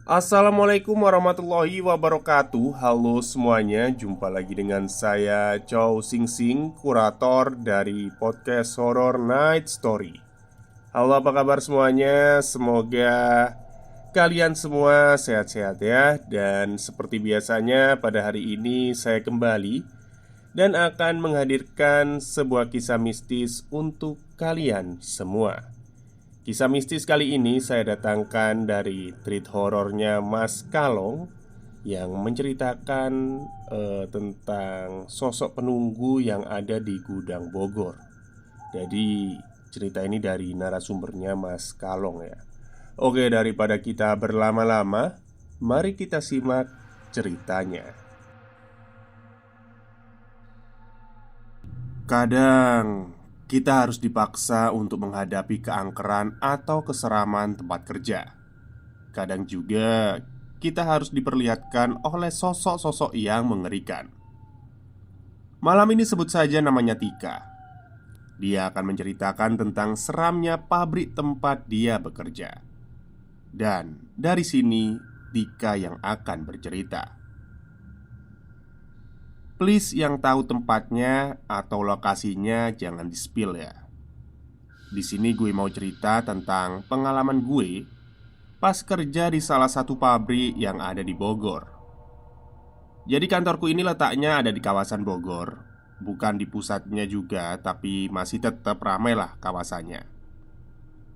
Assalamualaikum warahmatullahi wabarakatuh. Halo semuanya, jumpa lagi dengan saya Chow Sing Sing, kurator dari podcast Horror Night Story. Halo, apa kabar semuanya? Semoga kalian semua sehat-sehat ya. Dan seperti biasanya pada hari ini saya kembali dan akan menghadirkan sebuah kisah mistis untuk kalian semua. Kisah mistis kali ini saya datangkan dari treat horornya Mas Kalong yang menceritakan tentang sosok penunggu yang ada di gudang Bogor. Jadi cerita ini dari narasumbernya Mas Kalong ya. Oke, daripada kita berlama-lama, mari kita simak ceritanya. Kadang kita harus dipaksa untuk menghadapi keangkeran atau keseraman tempat kerja. Kadang juga kita harus diperlihatkan oleh sosok-sosok yang mengerikan. Malam ini sebut saja namanya Tika. Dia akan menceritakan tentang seramnya pabrik tempat dia bekerja. Dan dari sini Tika yang akan bercerita. Please yang tahu tempatnya atau lokasinya jangan di-spill ya. Di sini gue mau cerita tentang pengalaman gue pas kerja di salah satu pabrik yang ada di Bogor. Jadi kantorku ini letaknya ada di kawasan Bogor. Bukan di pusatnya juga, tapi masih tetap ramai lah kawasannya.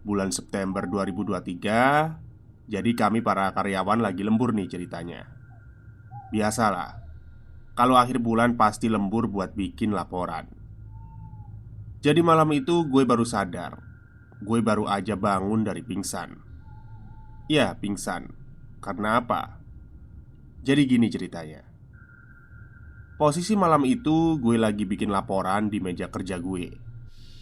Bulan September 2023. Jadi kami para karyawan lagi lembur nih ceritanya. Biasalah, kalau akhir bulan pasti lembur buat bikin laporan. Jadi malam itu gue baru sadar. Gue baru aja bangun dari pingsan. Ya, pingsan. Karena apa? Jadi gini ceritanya. Posisi malam itu gue lagi bikin laporan di meja kerja gue.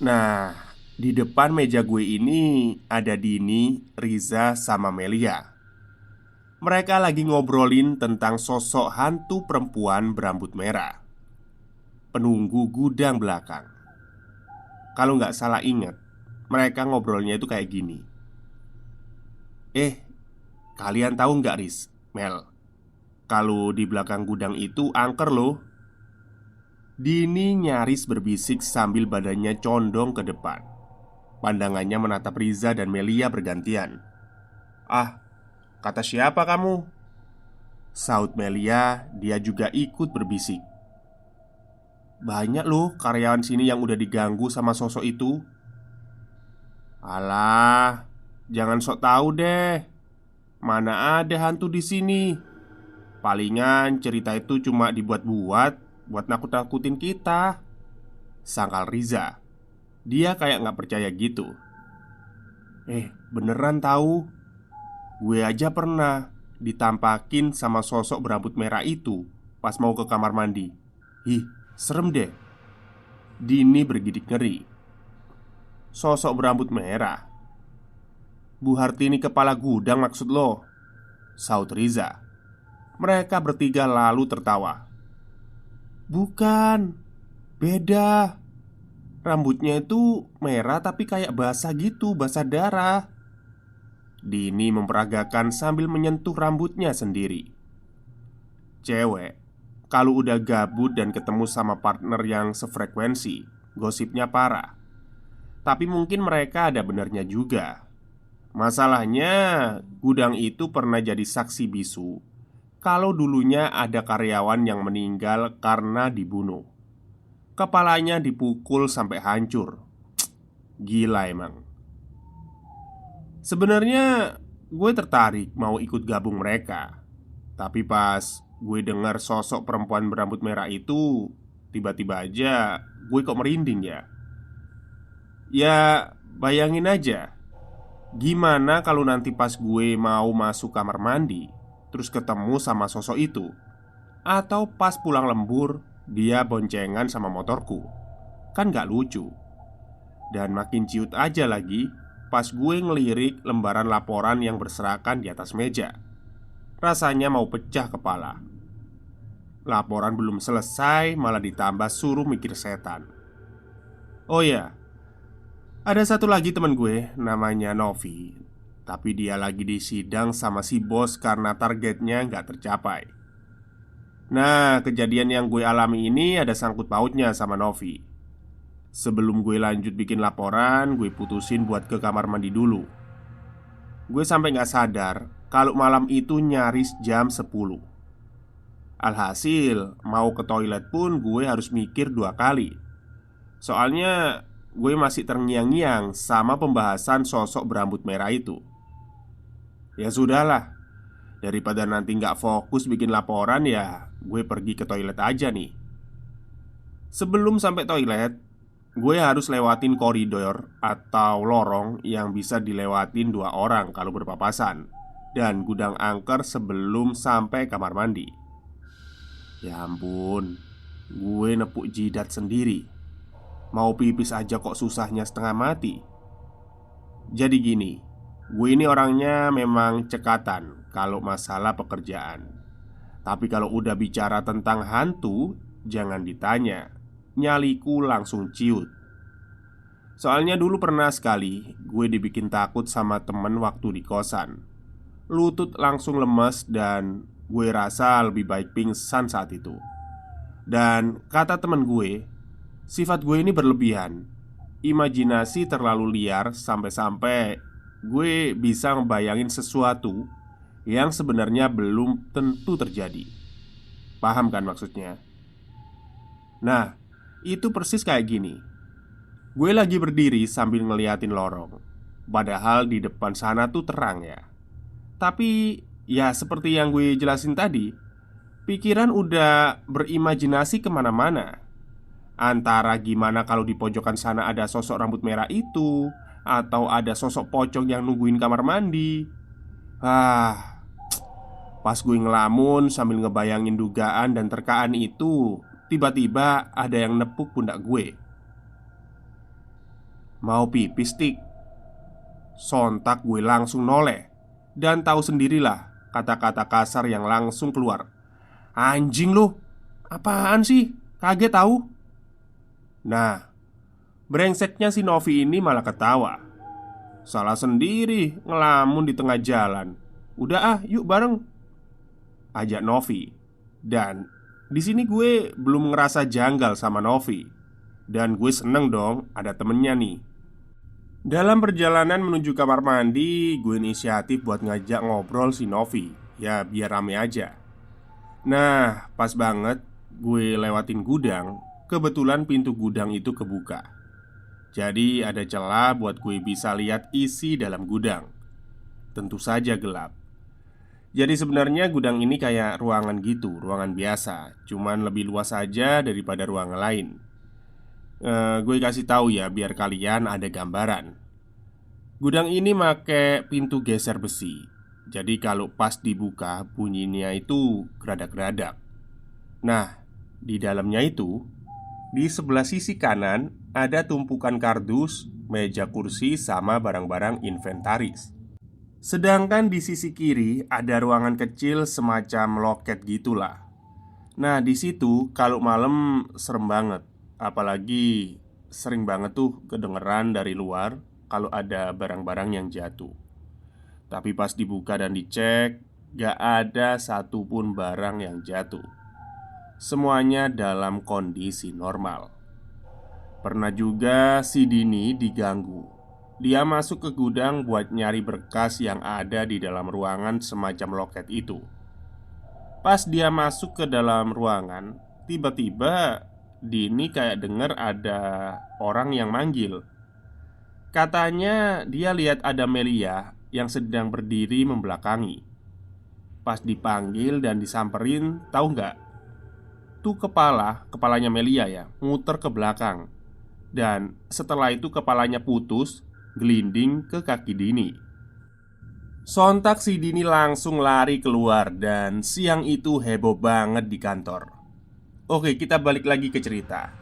Nah, di depan meja gue ini ada Dini, Riza, sama Melia. Mereka lagi ngobrolin tentang sosok hantu perempuan berambut merah, penunggu gudang belakang. Kalau nggak salah inget, mereka ngobrolnya itu kayak gini. Kalian tahu nggak Riz, Mel? Kalau di belakang gudang itu angker loh. Dini nyaris berbisik sambil badannya condong ke depan. Pandangannya menatap Riza dan Melia bergantian. "Ah, kata siapa kamu?" Saut Melia, dia juga ikut berbisik. "Banyak loh karyawan sini yang udah diganggu sama sosok itu." "Alah, jangan sok tahu deh. Mana ada hantu di sini. Palingan cerita itu cuma dibuat-buat buat nakut-nakutin kita," sangkal Riza. Dia kayak nggak percaya gitu. Beneran tahu. Gue aja pernah ditampakin sama sosok berambut merah itu pas mau ke kamar mandi. Ih, serem deh." Dini bergidik ngeri. "Sosok berambut merah? Bu Hartini kepala gudang maksud lo?" Saut Riza. Mereka bertiga lalu tertawa. "Bukan, beda. Rambutnya itu merah tapi kayak basah gitu, basah darah." Dini memperagakan sambil menyentuh rambutnya sendiri. Cewek, kalau udah gabut dan ketemu sama partner yang sefrekuensi, gosipnya parah. Tapi mungkin mereka ada benernya juga. Masalahnya, gudang itu pernah jadi saksi bisu kalau dulunya ada karyawan yang meninggal karena dibunuh. Kepalanya dipukul sampai hancur. Gila emang. Sebenarnya gue tertarik mau ikut gabung mereka. Tapi pas gue dengar sosok perempuan berambut merah itu, tiba-tiba aja gue kok merinding ya. Ya, bayangin aja. Gimana kalau nanti pas gue mau masuk kamar mandi terus ketemu sama sosok itu? Atau pas pulang lembur dia boncengan sama motorku? Kan gak lucu. Dan makin ciut aja lagi pas gue ngelirik lembaran laporan yang berserakan di atas meja. Rasanya mau pecah kepala. Laporan belum selesai malah ditambah suruh mikir setan. Oh ya, ada satu lagi teman gue namanya Novi. Tapi dia lagi di sidang sama si bos karena targetnya nggak tercapai. Nah, kejadian yang gue alami ini ada sangkut pautnya sama Novi. Sebelum gue lanjut bikin laporan, gue putusin buat ke kamar mandi dulu. Gue sampai nggak sadar kalau malam itu nyaris jam 10. Alhasil, mau ke toilet pun gue harus mikir 2 kali. Soalnya gue masih terngiang-ngiang sama pembahasan sosok berambut merah itu. Ya sudahlah, daripada nanti nggak fokus bikin laporan ya gue pergi ke toilet aja nih. Sebelum sampai toilet, gue harus lewatin koridor atau lorong yang bisa dilewatin 2 orang kalau berpapasan, dan gudang angker sebelum sampai kamar mandi. Ya ampun, gue nepuk jidat sendiri. Mau pipis aja kok susahnya setengah mati. Jadi gini, gue ini orangnya memang cekatan kalau masalah pekerjaan. Tapi kalau udah bicara tentang hantu, jangan ditanya. Nyaliku langsung ciut. Soalnya dulu pernah sekali gue dibikin takut sama temen waktu di kosan. Lutut langsung lemes dan gue rasa lebih baik pingsan saat itu. Dan kata temen gue, sifat gue ini berlebihan. Imajinasi terlalu liar sampai-sampai gue bisa ngebayangin sesuatu yang sebenarnya belum tentu terjadi. Paham kan maksudnya? Nah, itu persis kayak gini. Gue lagi berdiri sambil ngeliatin lorong. Padahal di depan sana tuh terang ya. Tapi ya seperti yang gue jelasin tadi, pikiran udah berimajinasi kemana-mana. Antara gimana kalau di pojokan sana ada sosok rambut merah itu, atau ada sosok pocong yang nungguin kamar mandi. Ah, pas gue ngelamun sambil ngebayangin dugaan dan terkaan itu, tiba-tiba ada yang nepuk pundak gue. Mau pipis, Tik? Sontak gue langsung noleh. Dan tahu sendirilah kata-kata kasar yang langsung keluar. Anjing lu, apaan sih? Kaget tahu? Nah, brengseknya si Novi ini malah ketawa. Salah sendiri ngelamun di tengah jalan. Udah ah, yuk bareng, ajak Novi. Dan di sini gue belum ngerasa janggal sama Novi. Dan gue seneng dong ada temennya nih. Dalam perjalanan menuju kamar mandi, gue inisiatif buat ngajak ngobrol si Novi. Ya biar rame aja. Nah, pas banget gue lewatin gudang. Kebetulan pintu gudang itu kebuka. Jadi ada celah buat gue bisa lihat isi dalam gudang. Tentu saja gelap. Jadi sebenarnya gudang ini kayak ruangan gitu, ruangan biasa. Cuman lebih luas saja daripada ruangan lain. Gue kasih tahu ya biar kalian ada gambaran. Gudang ini make pintu geser besi. Jadi kalau pas dibuka bunyinya itu geradak-geradak. Nah, di dalamnya itu, di sebelah sisi kanan ada tumpukan kardus, meja kursi sama barang-barang inventaris. Sedangkan di sisi kiri ada ruangan kecil semacam loket gitulah. Nah, di situ kalau malam serem banget. Apalagi sering banget tuh kedengeran dari luar kalau ada barang-barang yang jatuh. Tapi pas dibuka dan dicek, gak ada satupun barang yang jatuh. Semuanya dalam kondisi normal. Pernah juga si Dini diganggu. Dia masuk ke gudang buat nyari berkas yang ada di dalam ruangan semacam loket itu. Pas dia masuk ke dalam ruangan, tiba-tiba Dini kayak denger ada orang yang manggil. Katanya dia lihat ada Melia yang sedang berdiri membelakangi. Pas dipanggil dan disamperin, tahu nggak? Tuh kepalanya Melia ya, muter ke belakang. Dan setelah itu kepalanya putus, gelinding ke kaki Dini. Sontak si Dini langsung lari keluar dan siang itu heboh banget di kantor. Oke, kita balik lagi ke cerita.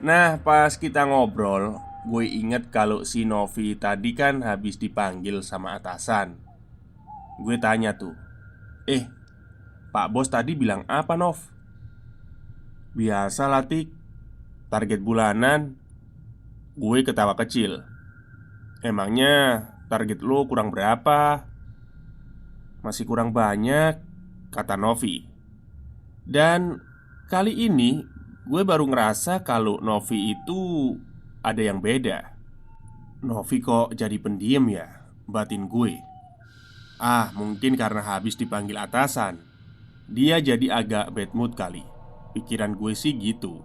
Nah, pas kita ngobrol, gue inget kalau si Novi tadi kan habis dipanggil sama atasan. Gue tanya tuh, Pak Bos tadi bilang apa, Nov? Biasa lah, Tik. Target bulanan. Gue ketawa kecil. Emangnya target lo kurang berapa?" "Masih kurang banyak," kata Novi. Dan kali ini gue baru ngerasa kalau Novi itu ada yang beda. "Novi kok jadi pendiam ya?" batin gue. "Ah, mungkin karena habis dipanggil atasan. Dia jadi agak bad mood kali." Pikiran gue sih gitu.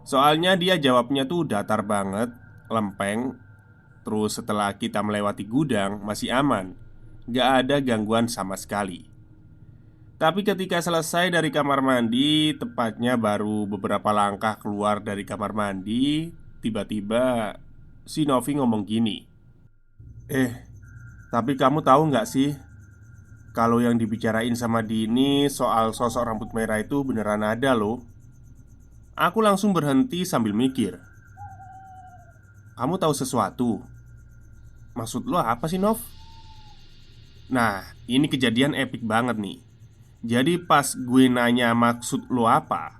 Soalnya dia jawabnya tuh datar banget, lempeng. Terus setelah kita melewati gudang masih aman, gak ada gangguan sama sekali. Tapi ketika selesai dari kamar mandi, tepatnya baru beberapa langkah keluar dari kamar mandi, tiba-tiba si Novi ngomong gini, "Eh, tapi kamu tahu nggak sih, kalau yang dibicarain sama Dini soal sosok rambut merah itu beneran ada loh." Aku langsung berhenti sambil mikir, "Kamu tahu sesuatu? Maksud lo apa sih, Nov?" Nah, ini kejadian epik banget nih. Jadi pas gue nanya maksud lo apa,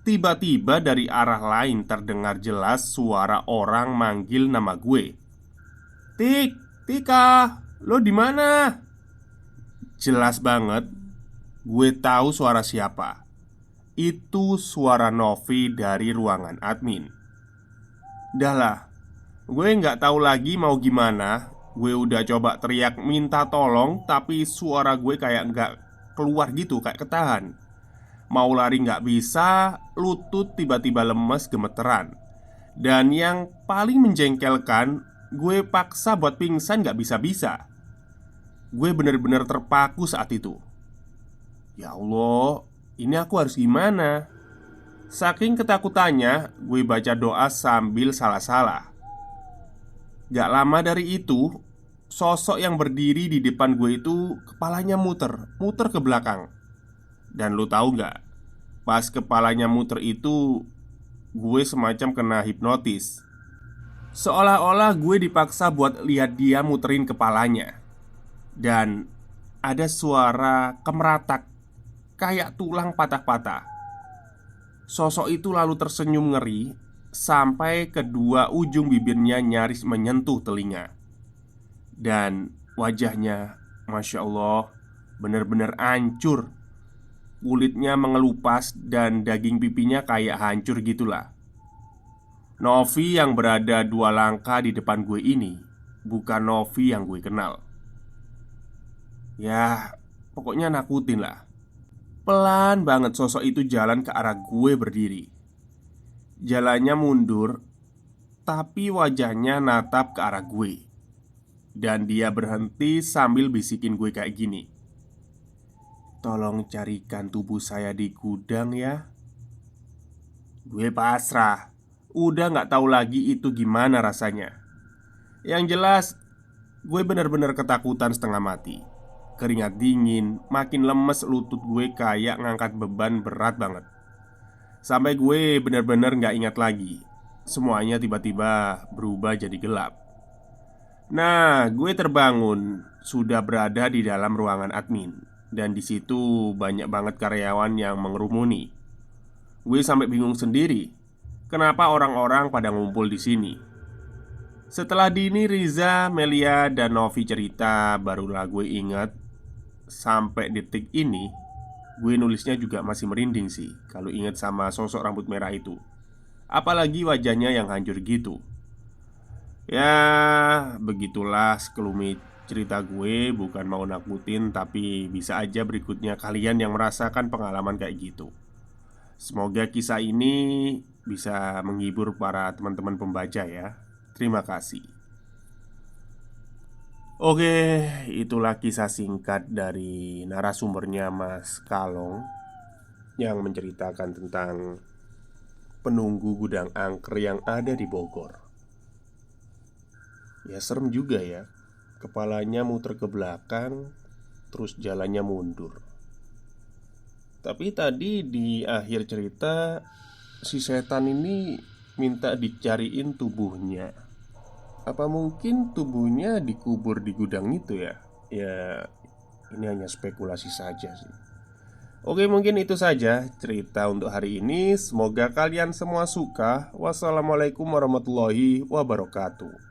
tiba-tiba dari arah lain terdengar jelas suara orang manggil nama gue. "Tik, Tika, lo di mana?" Jelas banget, gue tahu suara siapa. Itu suara Novi dari ruangan admin. Dah lah, gue nggak tahu lagi mau gimana. Gue udah coba teriak minta tolong, tapi suara gue kayak nggak keluar gitu, kayak ketahan. Mau lari nggak bisa, lutut tiba-tiba lemes gemeteran. Dan yang paling menjengkelkan, gue paksa buat pingsan nggak bisa-bisa. Gue bener-bener terpaku saat itu. Ya Allah, ini aku harus gimana? Saking ketakutannya, gue baca doa sambil salah-salah. Gak lama dari itu, sosok yang berdiri di depan gue itu kepalanya muter ke belakang. Dan lu tahu gak? Pas kepalanya muter itu, gue semacam kena hipnotis. Seolah-olah gue dipaksa buat lihat dia muterin kepalanya. Dan ada suara kemeratak, kayak tulang patah-patah. Sosok itu lalu tersenyum ngeri sampai kedua ujung bibirnya nyaris menyentuh telinga. Dan wajahnya, Masya Allah, benar-benar hancur. Kulitnya mengelupas dan daging pipinya kayak hancur gitulah. Novi yang berada 2 langkah di depan gue ini bukan Novi yang gue kenal. Ya, pokoknya nakutin lah. Pelan banget sosok itu jalan ke arah gue berdiri. Jalannya mundur, tapi wajahnya natap ke arah gue. Dan dia berhenti sambil bisikin gue kayak gini, "Tolong carikan tubuh saya di gudang ya." Gue pasrah. Udah gak tahu lagi itu gimana rasanya. Yang jelas, gue bener-bener ketakutan setengah mati. Keringat dingin, makin lemes lutut gue kayak ngangkat beban berat banget. Sampai gue bener-bener gak ingat lagi. Semuanya tiba-tiba berubah jadi gelap. Nah, gue terbangun, sudah berada di dalam ruangan admin, dan di situ banyak banget karyawan yang mengerumuni. Gue sampai bingung sendiri, kenapa orang-orang pada ngumpul di sini. Setelah Dini, Riza, Melia, dan Novi cerita, barulah gue ingat. Sampai detik ini, gue nulisnya juga masih merinding sih kalau ingat sama sosok rambut merah itu. Apalagi wajahnya yang hancur gitu. Ya, begitulah sekelumit cerita gue. Bukan mau nakutin, tapi bisa aja berikutnya kalian yang merasakan pengalaman kayak gitu. Semoga kisah ini bisa menghibur para teman-teman pembaca ya. Terima kasih. Oke, itulah kisah singkat dari narasumbernya Mas Kalong yang menceritakan tentang penunggu gudang angker yang ada di Bogor. Ya serem juga ya. Kepalanya muter ke belakang, terus jalannya mundur. Tapi tadi di akhir cerita, si setan ini minta dicariin tubuhnya. Apa mungkin tubuhnya dikubur di gudang itu ya? Ya, ini hanya spekulasi saja sih. Oke, mungkin itu saja cerita untuk hari ini. Semoga kalian semua suka. Wassalamualaikum warahmatullahi wabarakatuh.